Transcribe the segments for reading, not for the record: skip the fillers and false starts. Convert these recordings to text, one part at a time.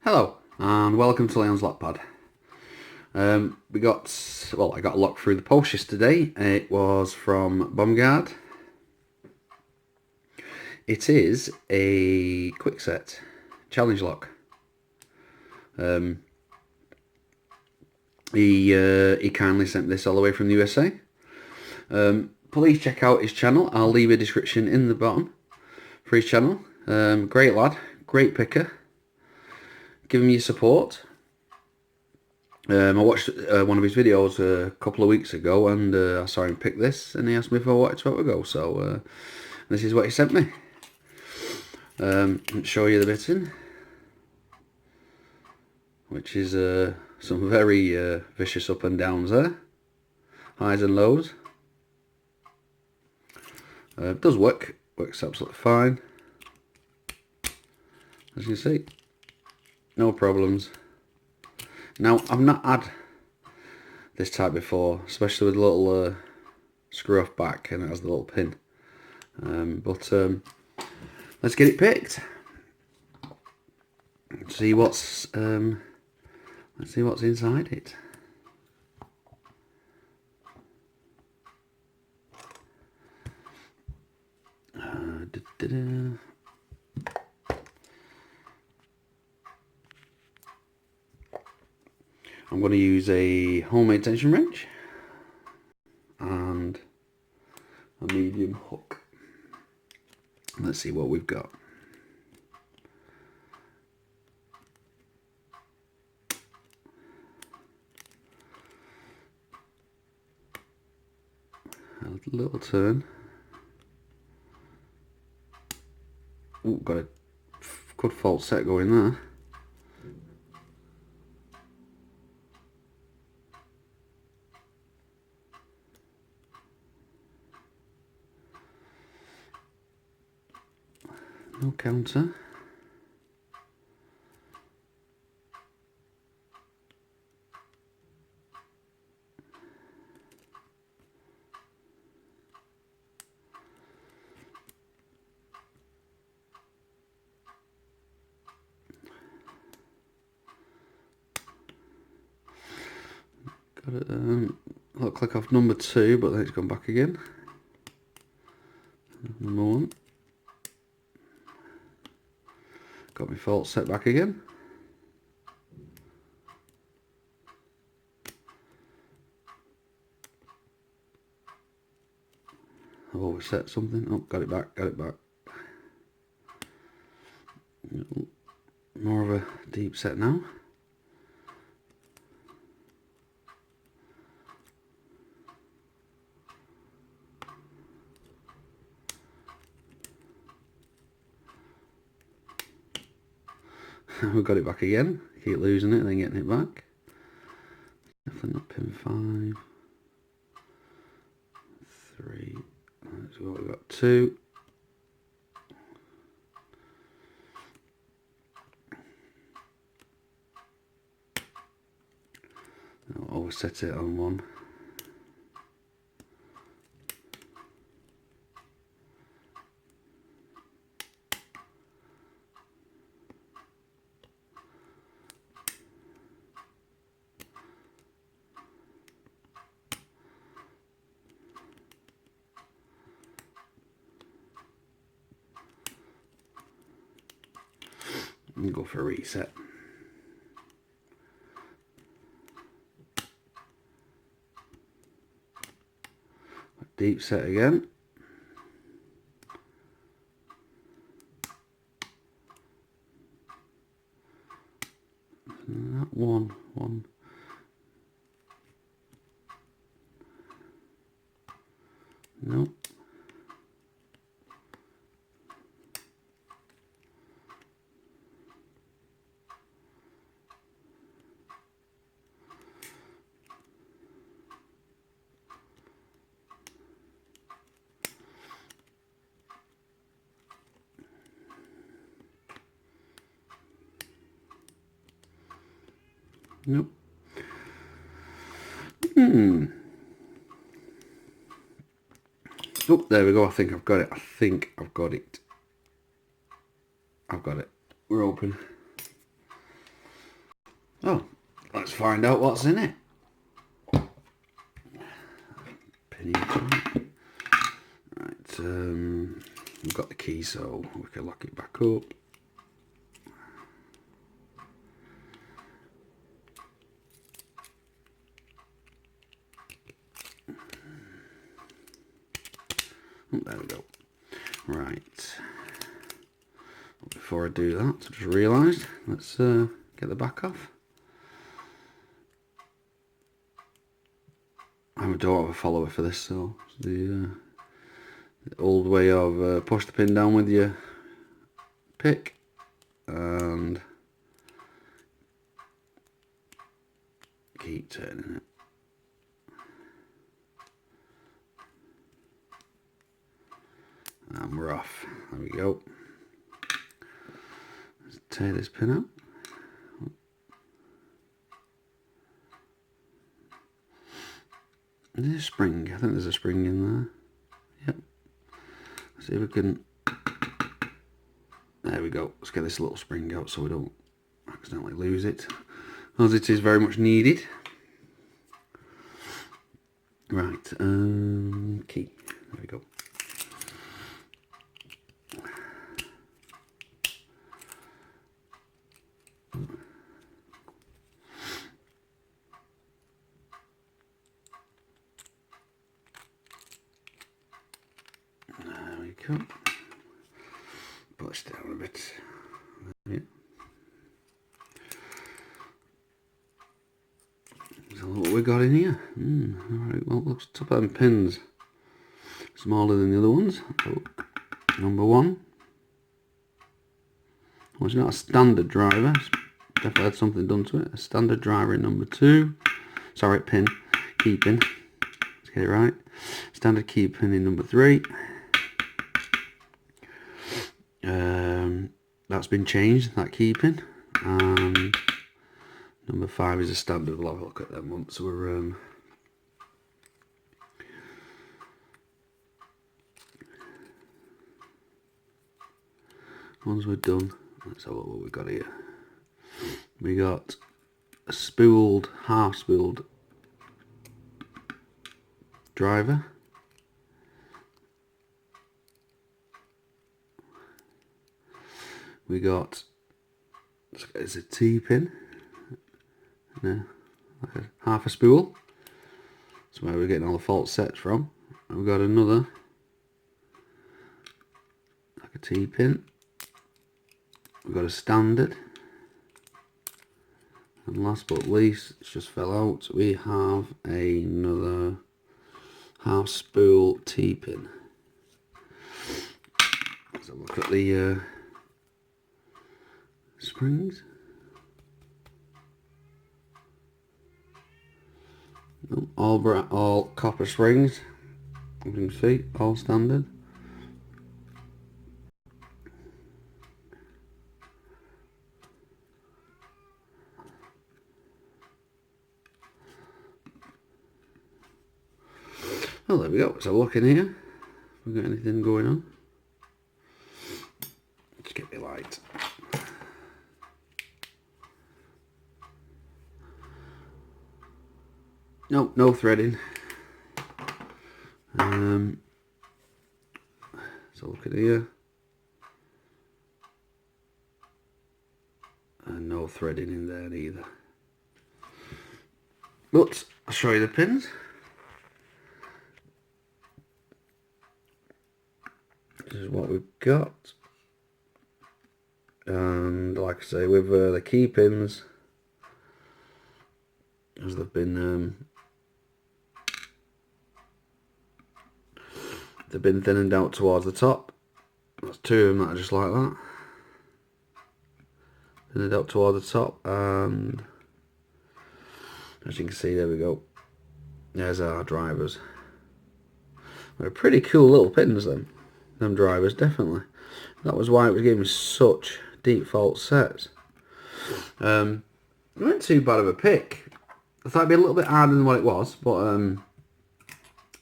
Hello and welcome to Leon's Lock Pad. I got a lock through the post yesterday. It was from bombgard. It is a quickset challenge lock. He kindly sent this all the way from the USA. Please check out his channel. I'll leave a description in the bottom for his channel. Great lad, great picker. Give him your support. I watched one of his videos a couple of weeks ago, and I saw him pick this, and he asked me if I wanted to have a go. So this is what he sent me. I'll show you the bitting, which is some very vicious up and downs there, highs and lows. It does works absolutely fine, as you can see. No problems. Now, I've not had this type before, especially with a little screw off back, and it has the little pin. Let's get it picked. Let's see what's inside it. I'm going to use a homemade tension wrench and a medium hook. Let's see what we've got. A little turn. Ooh, got a good fault set going there. No counter. Got it. I'll click off number 2, but then it's gone back again. Number 1. Got my fault set back again. I've always set something. Oh, got it back, More of a deep set now. We've got it back again. Keep losing it, then getting it back. Definitely not pin 5. 3. So we've got 2. I'll always set it on 1. And go for a reset. Deep set again. And that one. Nope. Nope. Oh, there we go. I think I've got it. I've got it. We're open. Oh, let's find out what's in it. Pin into it. Right, we've got the key, so we can lock it back up. Oh, there we go. Right. Before I do that, I just realised, let's get the back off. I don't have a follower for this, so it's the old way of push the pin down with your pick and keep turning it. And we're off. There we go. Let's tear this pin out. Is there a spring? I think there's a spring in there. Yep. Let's see if we can. There we go. Let's get this little spring out so we don't accidentally lose it, as it is very much needed. Right. Key. There we go. There we go. Push down a bit. Yeah. So what we got in here? Alright, well, looks top of them pins smaller than the other ones. So, number one. Well, it's not a standard driver. It's definitely had something done to it. A standard driver in number two. Sorry, pin. Key pin. Let's get it right. Standard key pin in number three. That's been changed, that key pin. And number five is a standard. We'll have a look at them once we're once we're done. Let's have a look what we got here. We got a spooled, half spooled driver. We got, it's a T-pin, like half a spool. That's where we're getting all the fault sets from. And we've got another, like a T-pin. We've got a standard. And last but least, it just fell out, we have another half spool T-pin. Let's have a look at the springs. All copper springs. You can see, all standard. Well, there we go. Let's have a look in here. Have we got anything going on? Let's get the light. Nope, no threading. So look at here. And no threading in there either. But I'll show you the pins. This is what we've got. And like I say, with the key pins, as they've been thinning out towards the top. There's two of them that are just like that. Thinned out towards the top, and as you can see, there we go. There's our drivers. They're pretty cool little pins, them drivers, definitely. That was why it was giving such deep fault sets. It wasn't too bad of a pick. I thought it'd be a little bit harder than what it was, but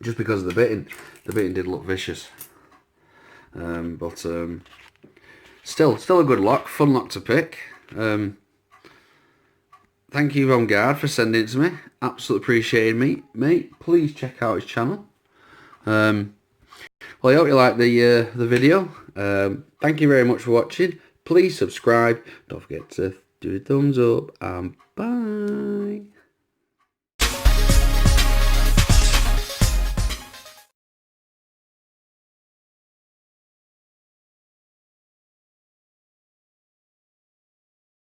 just because of the bitting did look vicious. Still a good lock, fun lock to pick. Thank you, bombgard, for sending it to me. Absolutely appreciated, mate. Please check out his channel. Well, I hope you like the video. Thank you very much for watching. Please subscribe. Don't forget to do a thumbs up, and bye.